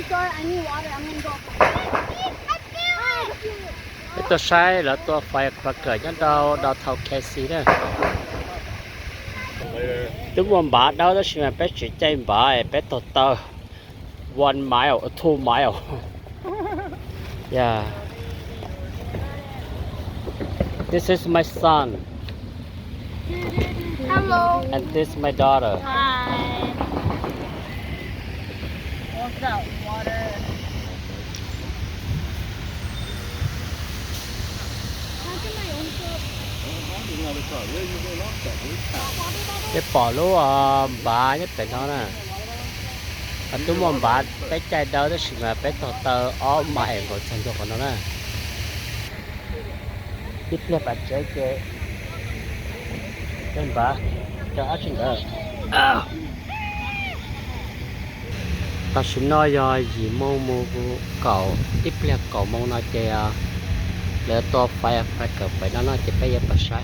sorry, I need water. I'm gonna go. cái tua sai là tua firecracker nhá đào thầu Casey đó đúng không bà đâu đó là bé chỉ chơi bà bé tàu tàu 1 mile or 2 mile yeah this is my son Hello. and this is my daughter Hi. What's that water? cái bỏ lúa bà nhất phải nó nè anh đúng không bà bé trai đâu đó là bé tàu tàu ở mày ngồi chân cho nó nè tiếp theo bà chơi chơi tên bà cho áo chuyện đó ta xin nói rồi gì mô cậu tiếp theo cậu mô nói chơi để tôi phải cờ phải nó nói chơi bây giờ bà sai